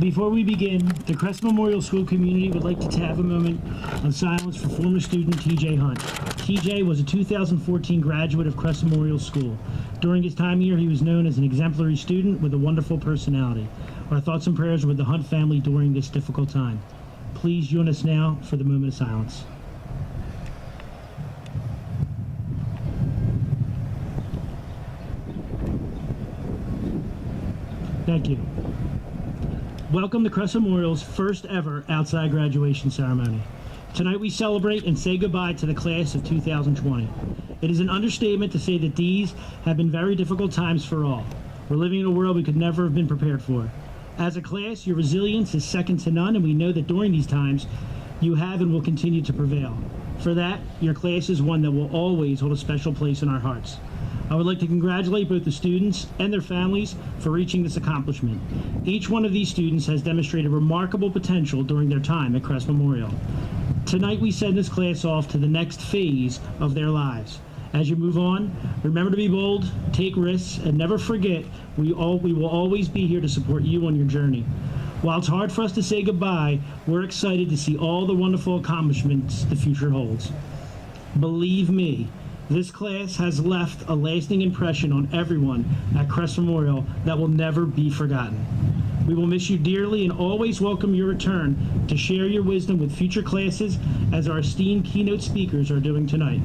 Before we begin, the Crest Memorial School community would like to have a moment of silence for former student TJ Hunt. TJ was a 2014 graduate of Crest Memorial School. During his time here, he was known as an exemplary student with a wonderful personality. Our thoughts and prayers are with the Hunt family during this difficult time. Please join us now for the moment of silence. Thank you. Welcome to Crest Memorial's first ever outside graduation ceremony. Tonight we celebrate and say goodbye to the class of 2020. It is an understatement to say that these have been very difficult times for all. We're living in a world we could never have been prepared for. As a class, your resilience is second to none, and we know that during these times, you have and will continue to prevail. For that, your class is one that will always hold a special place in our hearts. I would like to congratulate both the students and their families for reaching this accomplishment. Each one of these students has demonstrated remarkable potential during their time at Crest Memorial. Tonight we send this class off to the next phase of their lives. As you move on, remember to be bold, take risks, and never forget we will always be here to support you on your journey. While it's hard for us to say goodbye, we're excited to see all the wonderful accomplishments the future holds. Believe me, this class has left a lasting impression on everyone at Crest Memorial that will never be forgotten. We will miss you dearly and always welcome your return to share your wisdom with future classes as our esteemed keynote speakers are doing tonight.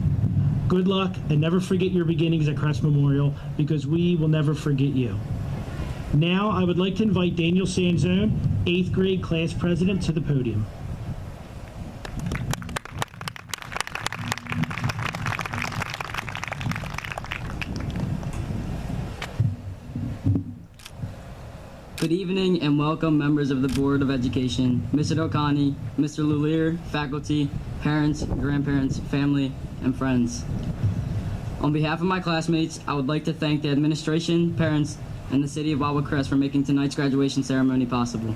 Good luck and never forget your beginnings at Crest Memorial because we will never forget you. Now I would like to invite Daniel Sanzone, 8th grade class president, to the podium. Good evening and welcome members of the Board of Education, Mr. O'Connor, Mr. Lulier, faculty, parents, grandparents, family, and friends. On behalf of my classmates, I would like to thank the administration, parents, and the City of Wildwood Crest for making tonight's graduation ceremony possible.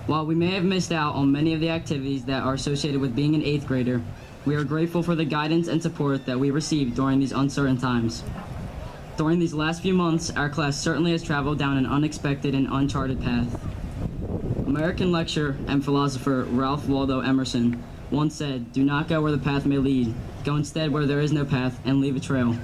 While we may have missed out on many of the activities that are associated with being an 8th grader, we are grateful for the guidance and support that we received during these uncertain times. During these last few months, our class certainly has traveled down an unexpected and uncharted path. American lecturer and philosopher Ralph Waldo Emerson once said, "Do not go where the path may lead. Go instead where there is no path and leave a trail."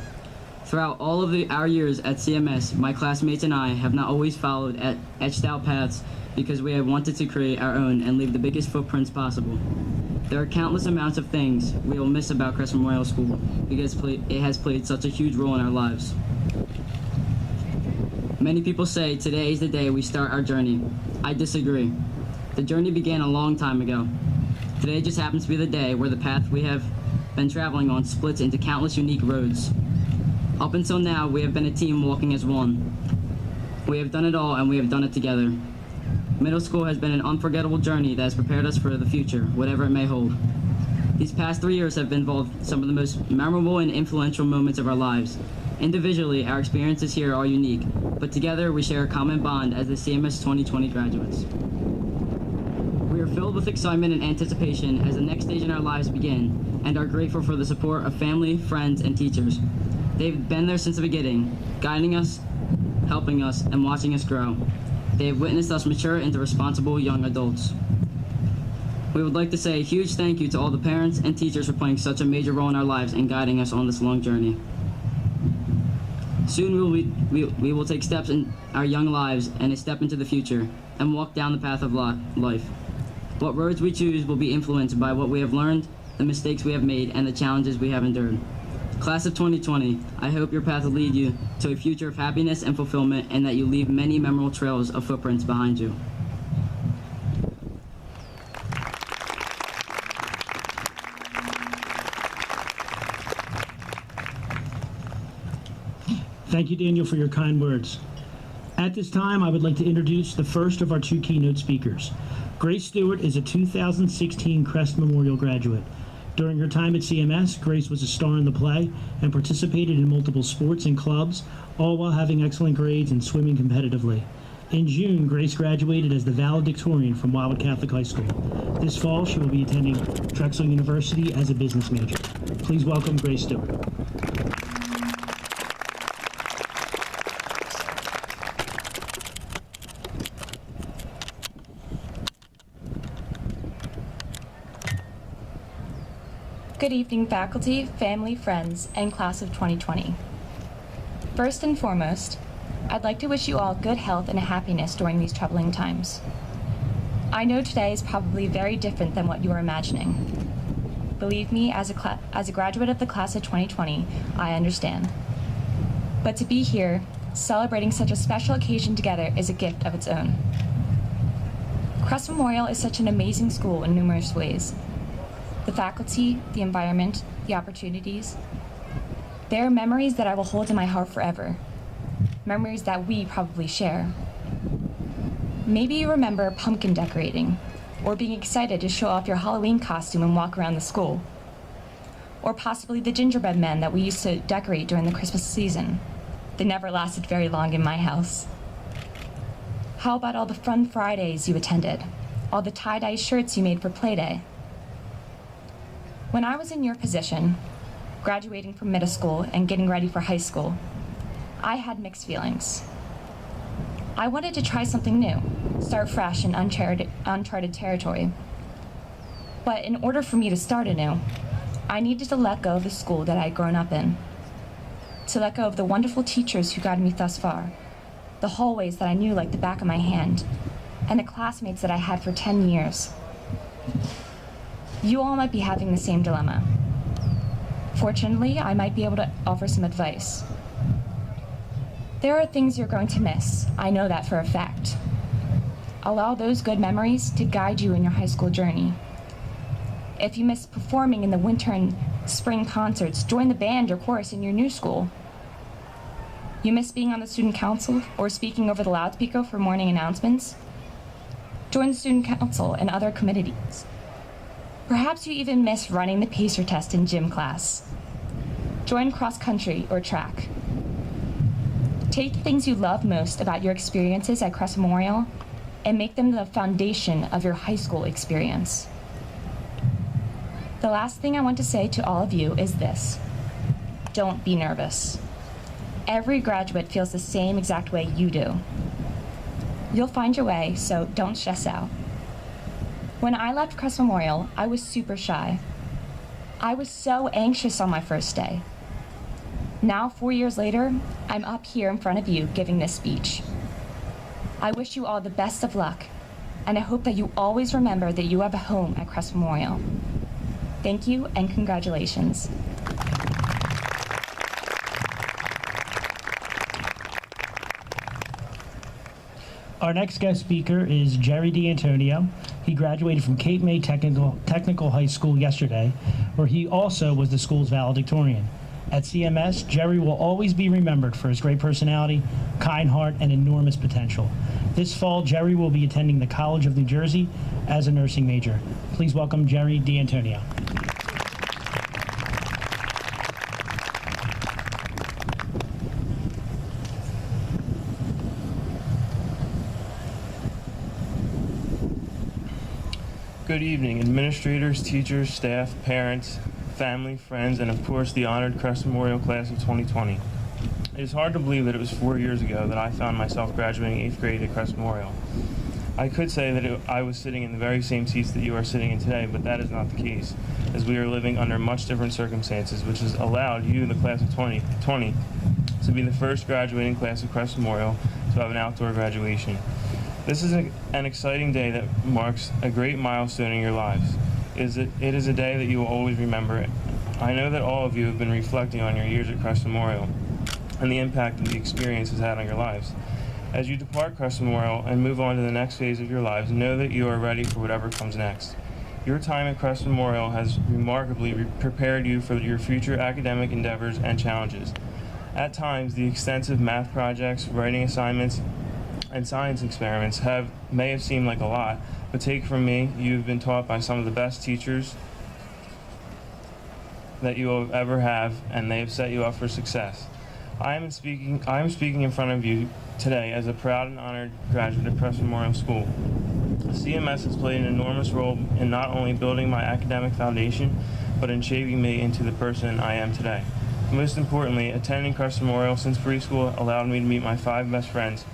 Throughout all of our years at CMS, my classmates and I have not always followed etched out paths because we have wanted to create our own and leave the biggest footprints possible. There are countless amounts of things we will miss about Crest Memorial School because it has played such a huge role in our lives. Many people say today is the day we start our journey. I disagree. The journey began a long time ago. Today just happens to be the day where the path we have been traveling on splits into countless unique roads. Up until now, we have been a team walking as one. We have done it all and we have done it together. Middle school has been an unforgettable journey that has prepared us for the future, whatever it may hold. These past 3 years have involved some of the most memorable and influential moments of our lives. Individually, our experiences here are unique, but together we share a common bond as the CMS2020 graduates. We are filled with excitement and anticipation as the next stage in our lives begin, and are grateful for the support of family, friends, and teachers. They've been there since the beginning, guiding us, helping us, and watching us grow. They have witnessed us mature into responsible young adults. We would like to say a huge thank you to all the parents and teachers for playing such a major role in our lives and guiding us on this long journey. Soon we will take steps in our young lives and a step into the future and walk down the path of life. What roads we choose will be influenced by what we have learned, the mistakes we have made, and the challenges we have endured. Class of 2020, I hope your path will lead you to a future of happiness and fulfillment and that you leave many memorable trails of footprints behind you. Thank you, Daniel, for your kind words. At this time, I would like to introduce the first of our 2 keynote speakers. Grace Stewart is a 2016 Crest Memorial graduate. During her time at CMS, Grace was a star in the play and participated in multiple sports and clubs, all while having excellent grades and swimming competitively. In June, Grace graduated as the valedictorian from Wildwood Catholic High School. This fall, she will be attending Drexel University as a business major. Please welcome Grace Stewart. Good evening, faculty, family, friends, and class of 2020. First and foremost, I'd like to wish you all good health and happiness during these troubling times. I know today is probably very different than what you were imagining. Believe me, as a graduate of the class of 2020, I understand. But to be here, celebrating such a special occasion together is a gift of its own. Crest Memorial is such an amazing school in numerous ways. The faculty, the environment, the opportunities. They are memories that I will hold in my heart forever. Memories that we probably share. Maybe you remember pumpkin decorating, or being excited to show off your Halloween costume and walk around the school. Or possibly the gingerbread men that we used to decorate during the Christmas season. They never lasted very long in my house. How about all the fun Fridays you attended? All the tie-dye shirts you made for Playday? When I was in your position, graduating from middle school and getting ready for high school, I had mixed feelings. I wanted to try something new, start fresh in uncharted territory. But in order for me to start anew, I needed to let go of the school that I had grown up in, to let go of the wonderful teachers who guided me thus far, the hallways that I knew like the back of my hand, and the classmates that I had for 10 years. You all might be having the same dilemma. Fortunately, I might be able to offer some advice. There are things you're going to miss, I know that for a fact. Allow those good memories to guide you in your high school journey. If you miss performing in the winter and spring concerts, join the band or chorus in your new school. You miss being on the student council or speaking over the loudspeaker for morning announcements? Join the student council and other committees. Perhaps you even miss running the pacer test in gym class. Join cross country or track. Take the things you love most about your experiences at Crest Memorial and make them the foundation of your high school experience. The last thing I want to say to all of you is this: don't be nervous. Every graduate feels the same exact way you do. You'll find your way, so don't stress out. When I left Crest Memorial, I was super shy. I was so anxious on my first day. Now, 4 years later, I'm up here in front of you giving this speech. I wish you all the best of luck, and I hope that you always remember that you have a home at Crest Memorial. Thank you, and congratulations. Our next guest speaker is Jerry DeAntonio. He graduated from Cape May Technical High School yesterday, where he also was the school's valedictorian. At CMS, Jerry will always be remembered for his great personality, kind heart, and enormous potential. This fall, Jerry will be attending the College of New Jersey as a nursing major. Please welcome Jerry DeAntonio. Good evening, administrators, teachers, staff, parents, family, friends, and of course the honored Crest Memorial Class of 2020. It is hard to believe that it was 4 years ago that I found myself graduating 8th grade at Crest Memorial. I could say that I was sitting in the very same seats that you are sitting in today, but that is not the case, as we are living under much different circumstances, which has allowed you, the Class of 2020, to be the first graduating class of Crest Memorial to have an outdoor graduation. This is an exciting day that marks a great milestone in your lives. It is a day that you will always remember. I know that all of you have been reflecting on your years at Crest Memorial and the impact that the experience has had on your lives. As you depart Crest Memorial and move on to the next phase of your lives, know that you are ready for whatever comes next. Your time at Crest Memorial has remarkably prepared you for your future academic endeavors and challenges. At times, the extensive math projects, writing assignments, and science experiments may have seemed like a lot, but take from me, you've been taught by some of the best teachers that you will ever have, and they have set you up for success. I am speaking in front of you today as a proud and honored graduate of Crest Memorial School. CMS has played an enormous role in not only building my academic foundation, but in shaping me into the person I am today. Most importantly, attending Crest Memorial since preschool allowed me to meet my 5 best friends,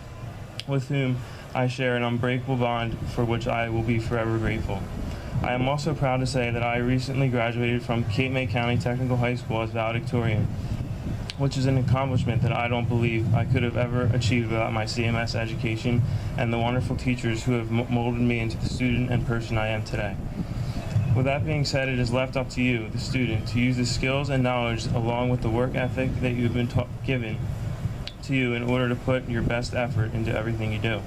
with whom I share an unbreakable bond for which I will be forever grateful. I am also proud to say that I recently graduated from Cape May County Technical High School as valedictorian, which is an accomplishment that I don't believe I could have ever achieved without my CMS education and the wonderful teachers who have molded me into the student and person I am today. With that being said, it is left up to you, the student, to use the skills and knowledge along with the work ethic that you have been given to you in order to put your best effort into everything you do.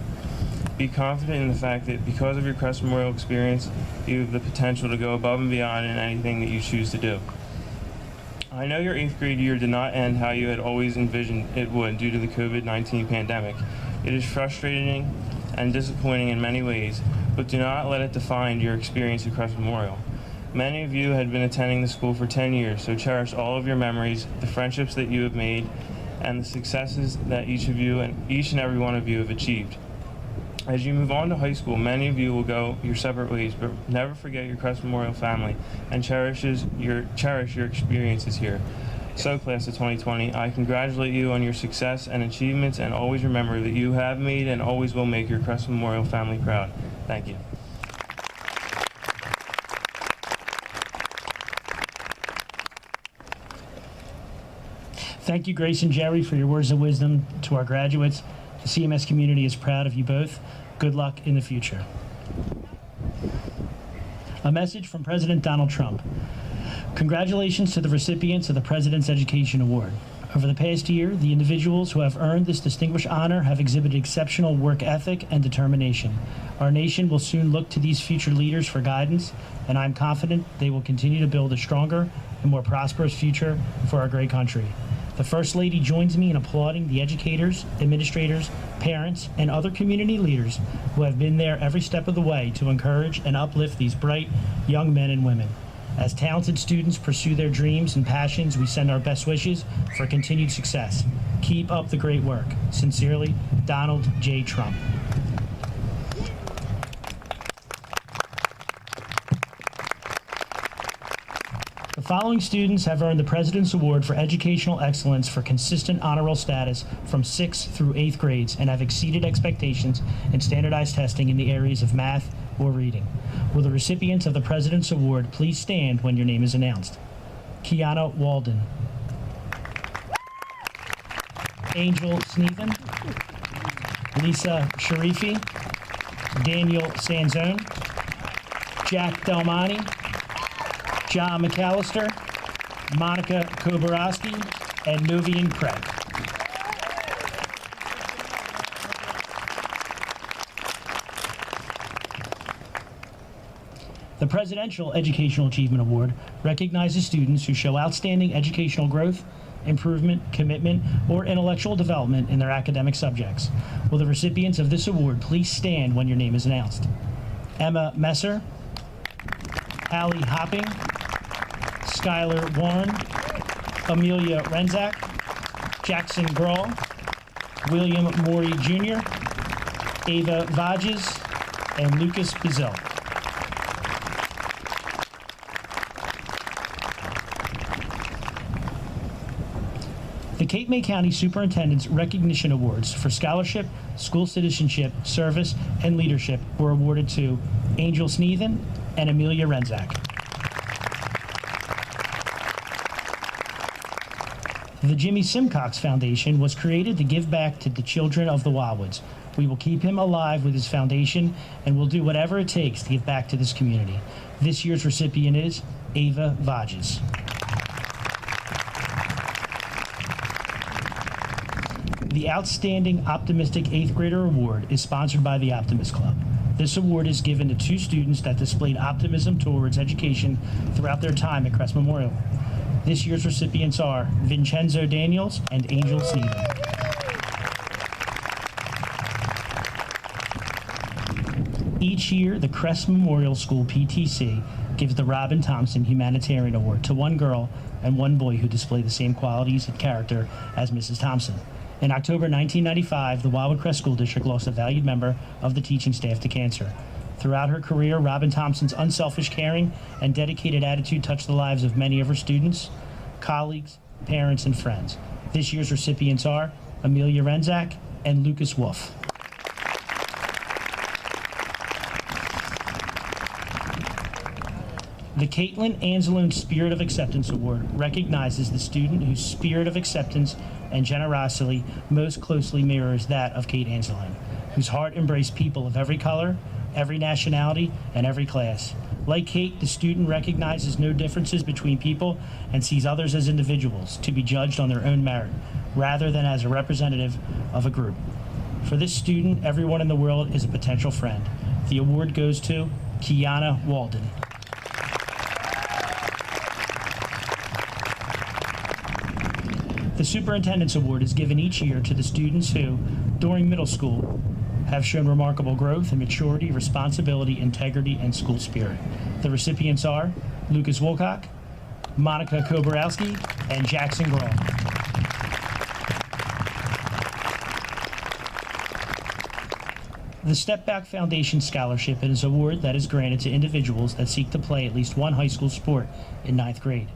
Be confident in the fact that because of your Crest Memorial experience, you have the potential to go above and beyond in anything that you choose to do. I know your 8th grade year did not end how you had always envisioned it would due to the COVID-19 pandemic. It is frustrating and disappointing in many ways, but do not let it define your experience at Crest Memorial. Many of you had been attending the school for 10 years, so cherish all of your memories, the friendships that you have made, and the successes that each and every one of you have achieved. As you move on to high school, many of you will go your separate ways, but never forget your Crest Memorial family and cherish your experiences here. So, class of 2020, I congratulate you on your success and achievements, and always remember that you have made and always will make your Crest Memorial family proud. Thank you. Thank you, Grace and Jerry, for your words of wisdom to our graduates. The CMS community is proud of you both. Good luck in the future. A message from President Donald Trump. Congratulations to the recipients of the President's Education Award. Over the past year, the individuals who have earned this distinguished honor have exhibited exceptional work ethic and determination. Our nation will soon look to these future leaders for guidance, and I'm confident they will continue to build a stronger and more prosperous future for our great country. The First Lady joins me in applauding the educators, administrators, parents, and other community leaders who have been there every step of the way to encourage and uplift these bright young men and women. As talented students pursue their dreams and passions, we send our best wishes for continued success. Keep up the great work. Sincerely, Donald J. Trump. The following students have earned the President's Award for Educational Excellence for consistent honor roll status from 6th through 8th grades and have exceeded expectations in standardized testing in the areas of math or reading. Will the recipients of the President's Award please stand when your name is announced? Kiana Walden. Angel Sneathan. Lisa Sharifi. Daniel Sanzone. Jack Delmonte. John McAllister, Monica Koborowski, and Novian Craig. The Presidential Educational Achievement Award recognizes students who show outstanding educational growth, improvement, commitment, or intellectual development in their academic subjects. Will the recipients of this award please stand when your name is announced? Emma Messer, Hallie Hopping, Skylar Warren, Amelia Renzak, Jackson Grawl, William Morey Jr., Ava Vages, and Lucas Bizell. The Cape May County Superintendent's Recognition Awards for Scholarship, School Citizenship, Service, and Leadership were awarded to Angel Sneathan and Amelia Renzak. The Jimmy Simcox Foundation was created to give back to the children of the Wildwoods. We will keep him alive with his foundation and will do whatever it takes to give back to this community. This year's recipient is Ava Vages. The Outstanding Optimistic 8th Grader Award is sponsored by the Optimist Club. This award is given to 2 students that displayed optimism towards education throughout their time at Crest Memorial. This year's recipients are Vincenzo Daniels and Angel Sneathan. Each year, the Crest Memorial School PTC gives the Robin Thompson Humanitarian Award to 1 girl and 1 boy who display the same qualities and character as Mrs. Thompson. In October 1995, the Wildwood Crest School District lost a valued member of the teaching staff to cancer. Throughout her career, Robin Thompson's unselfish, caring, and dedicated attitude touched the lives of many of her students, colleagues, parents, and friends. This year's recipients are Amelia Renzak and Lucas Wolf. The Caitlin Anzalone Spirit of Acceptance Award recognizes the student whose spirit of acceptance and generosity most closely mirrors that of Kate Anzalone, whose heart embraced people of every color, every nationality, and every class. Like Kate, the student recognizes no differences between people and sees others as individuals to be judged on their own merit, rather than as a representative of a group. For this student, everyone in the world is a potential friend. The award goes to Kiana Walden. The Superintendent's Award is given each year to the students who, during middle school, have shown remarkable growth and maturity, responsibility, integrity, and school spirit. The recipients are Lucas Wilcock, Monica Koborowski, and Jackson Grawl. The Step Back Foundation Scholarship is an award that is granted to individuals that seek to play at least one high school sport in 9th grade.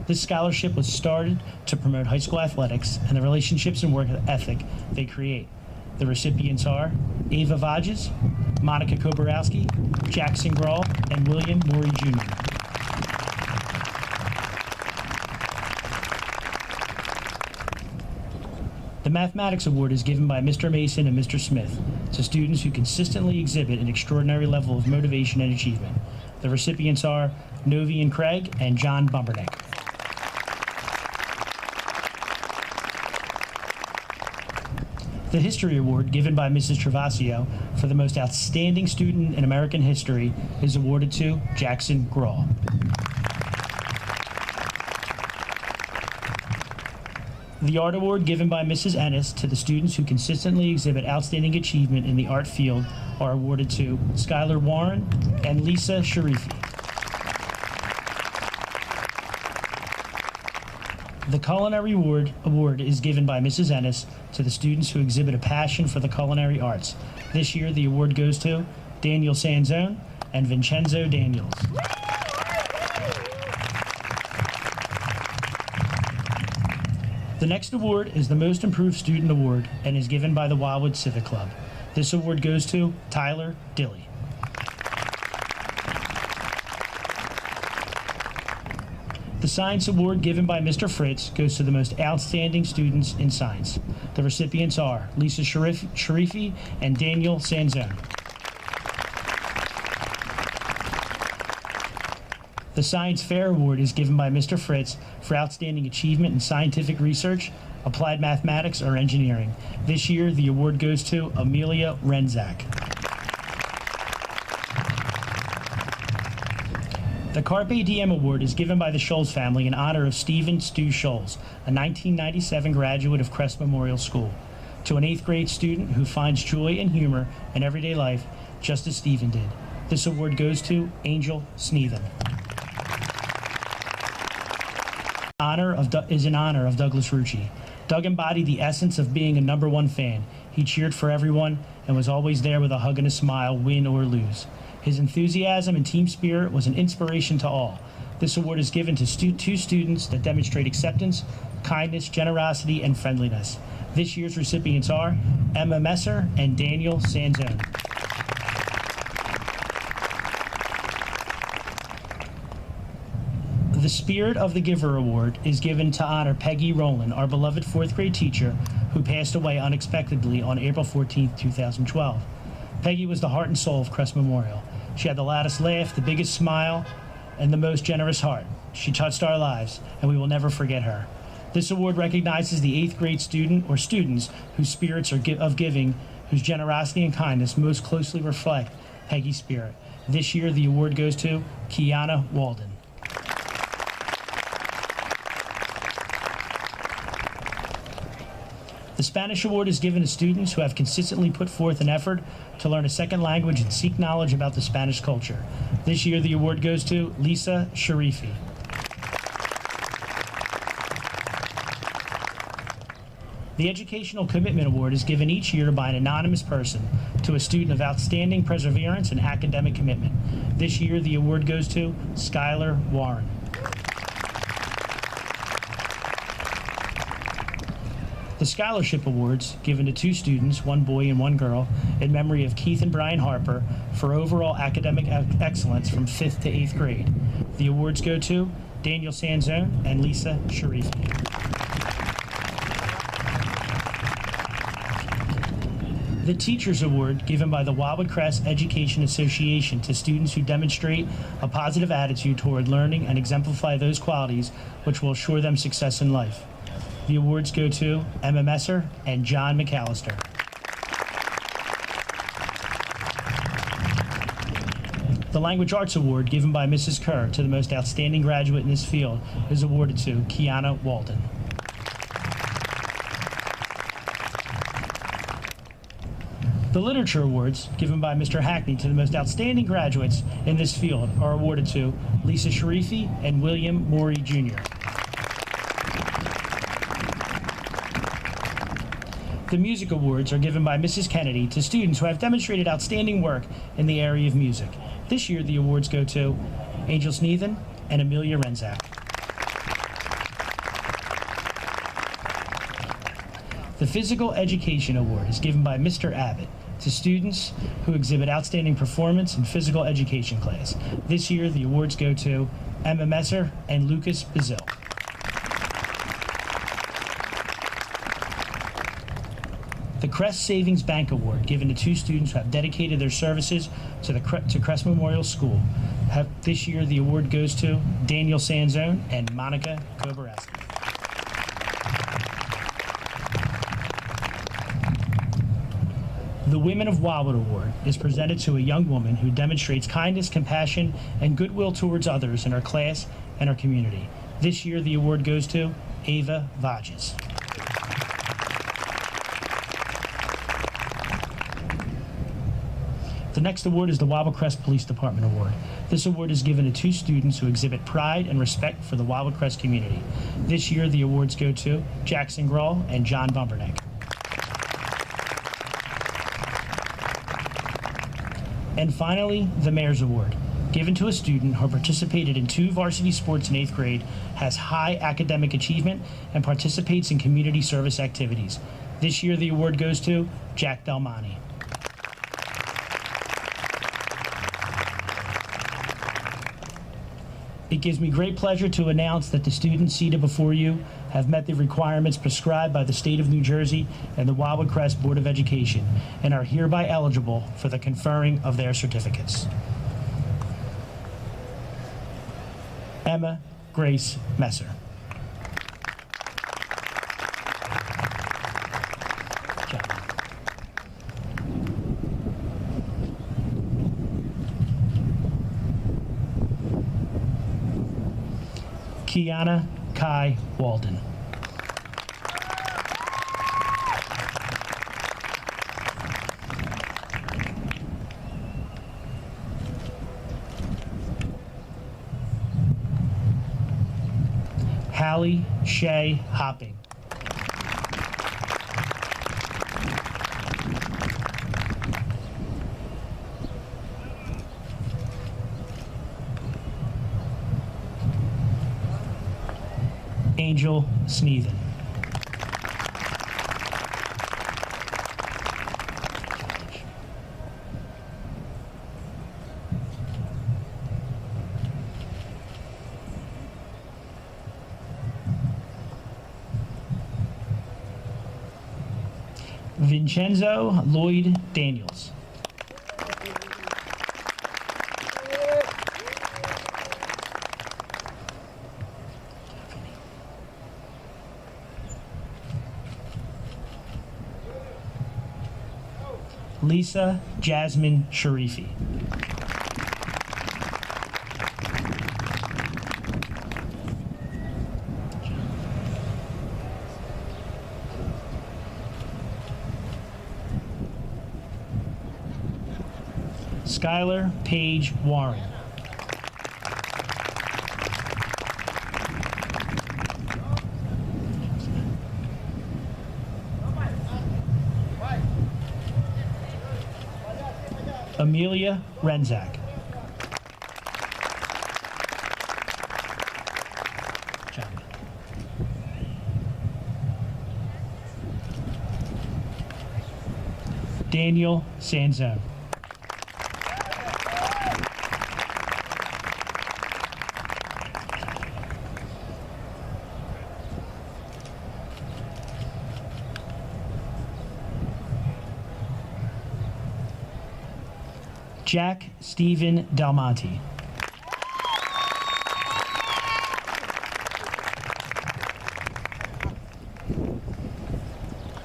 This scholarship was started to promote high school athletics and the relationships and work ethic they create. The recipients are Ava Vages, Monica Koborowski, Jackson Grawl, and William Morey Jr. The Mathematics Award is given by Mr. Mason and Mr. Smith to students who consistently exhibit an extraordinary level of motivation and achievement. The recipients are Novi and Craig and John Bumbernick. The History Award, given by Mrs. Travasio for the most outstanding student in American history, is awarded to Jackson Grawl. The Art Award, given by Mrs. Ennis to the students who consistently exhibit outstanding achievement in the art field, are awarded to Skylar Warren and Lisa Sharifi. The Culinary Award is given by Mrs. Ennis to the students who exhibit a passion for the culinary arts. This year, the award goes to Daniel Sanzone and Vincenzo Daniels. The next award is the Most Improved Student Award and is given by the Wildwood Civic Club. This award goes to Tyler Dilly. The Science Award, given by Mr. Fritz, goes to the most outstanding students in science. The recipients are Lisa Sharifi and Daniel Sanzone. The Science Fair Award is given by Mr. Fritz for outstanding achievement in scientific research, applied mathematics, or engineering. This year, the award goes to Amelia Renzak. The Carpe Diem Award is given by the Scholes family in honor of Stephen Stu Scholes, a 1997 graduate of Crest Memorial School, to an 8th grade student who finds joy and humor in everyday life, just as Stephen did. This award goes to Angel Sneathen. Is in honor of Douglas Rucci. Doug embodied the essence of being a #1 fan. He cheered for everyone and was always there with a hug and a smile, win or lose. His enthusiasm and team spirit was an inspiration to all. This award is given to two students that demonstrate acceptance, kindness, generosity, and friendliness. This year's recipients are Emma Messer and Daniel Sanzone. The Spirit of the Giver Award is given to honor Peggy Rowland, our beloved 4th grade teacher who passed away unexpectedly on April 14, 2012. Peggy was the heart and soul of Crest Memorial. She had the loudest laugh, the biggest smile, and the most generous heart. She touched our lives, and we will never forget her. This award recognizes the 8th grade student or students whose spirits are of giving, whose generosity and kindness most closely reflect Peggy's spirit. This year, the award goes to Kiana Walden. The Spanish Award is given to students who have consistently put forth an effort to learn a second language and seek knowledge about the Spanish culture. This year, the award goes to Lisa Sharifi. The Educational Commitment Award is given each year by an anonymous person to a student of outstanding perseverance and academic commitment. This year, the award goes to Skylar Warren. The Scholarship Awards, given to 2 students, 1 boy and 1 girl, in memory of Keith and Brian Harper for overall academic excellence from 5th to 8th grade. the awards go to Daniel Sanzone and Lisa Sharifi. The Teachers Award, given by the Wildwood Crest Education Association to students who demonstrate a positive attitude toward learning and exemplify those qualities which will assure them success in life. The awards go to Emma Messer and John McAllister. The Language Arts Award, given by Mrs. Kerr to the most outstanding graduate in this field, is awarded to Kiana Walden. The Literature Awards, given by Mr. Hackney to the most outstanding graduates in this field, are awarded to Lisa Sharifi and William Morey Jr. The Music Awards are given by Mrs. Kennedy to students who have demonstrated outstanding work in the area of music. This year, the awards go to Angel Sneathen and Amelia Renzak. The Physical Education Award is given by Mr. Abbott to students who exhibit outstanding performance in physical education class. This year, the awards go to Emma Messer and Lucas Bazil. The Crest Savings Bank Award, given to two students who have dedicated their services to Crest Memorial School. This year, the award goes to Daniel Sanzone and Monica Kobareski. The Women of Wildwood Award is presented to a young woman who demonstrates kindness, compassion, and goodwill towards others in her class and her community. This year, the award goes to Ava Vages. The next award is the Wildwood Crest Police Department Award. This award is given to two students who exhibit pride and respect for the Wildwood Crest community. This year, the awards go to Jackson Grohl and John Bumperneck. And finally, the Mayor's Award, given to a student who participated in 2 varsity sports in 8th grade, has high academic achievement, and participates in community service activities. This year, the award goes to Jack Delmonte. It gives me great pleasure to announce that the students seated before you have met the requirements prescribed by the State of New Jersey and the Wildwood Crest Board of Education and are hereby eligible for the conferring of their certificates. Emma Grace Messer. Kiana Kai Walden. Hallie Shea Hopping. Angel Sneathen. Vincenzo Lloyd Daniels. Lisa Jasmine Sharifi. Skylar Paige Warren. Amelia Renzak. Daniel Sanzone. Jack Stephen Dalmonte.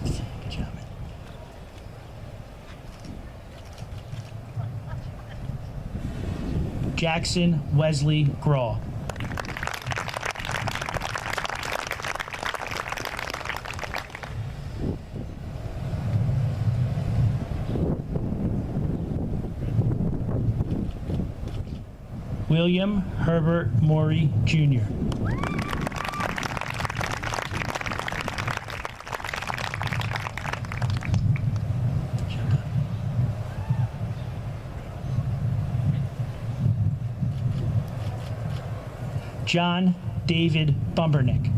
Good job, man. Jackson Wesley Graw. William Herbert Morey, Jr. John David Bumbernick.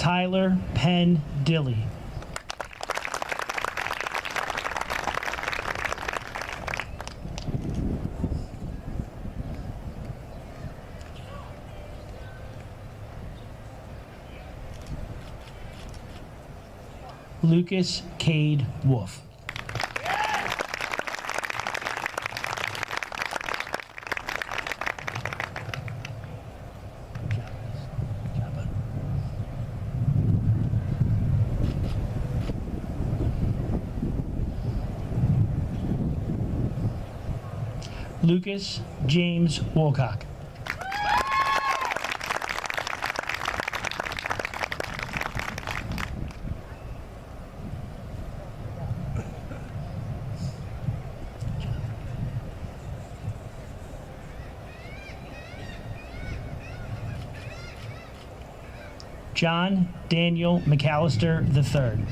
Tyler Penn Dilly. Lucas Cade Wolf. Lucas James Wolcock. John Daniel McAllister III.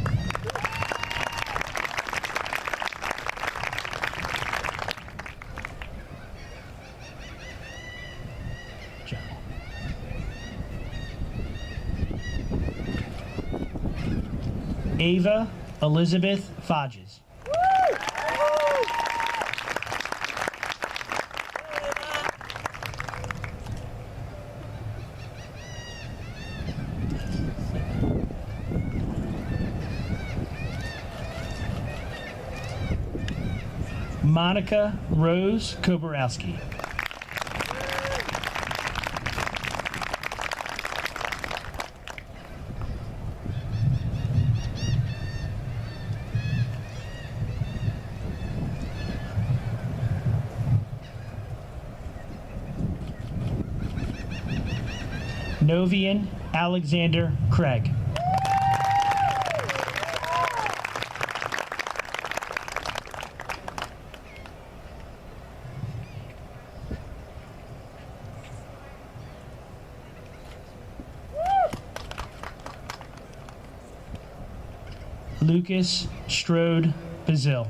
Ava Elizabeth Fodges. Monica Rose Koborowski. Novian Alexander Craig. Lucas Strode Bazil.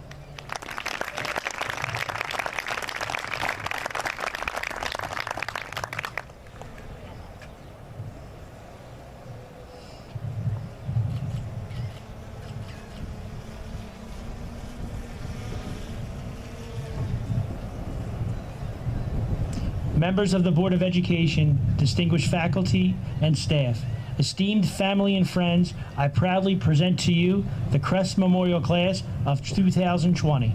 Members of the Board of Education, distinguished faculty and staff, esteemed family and friends, I proudly present to you the Crest Memorial Class of 2020.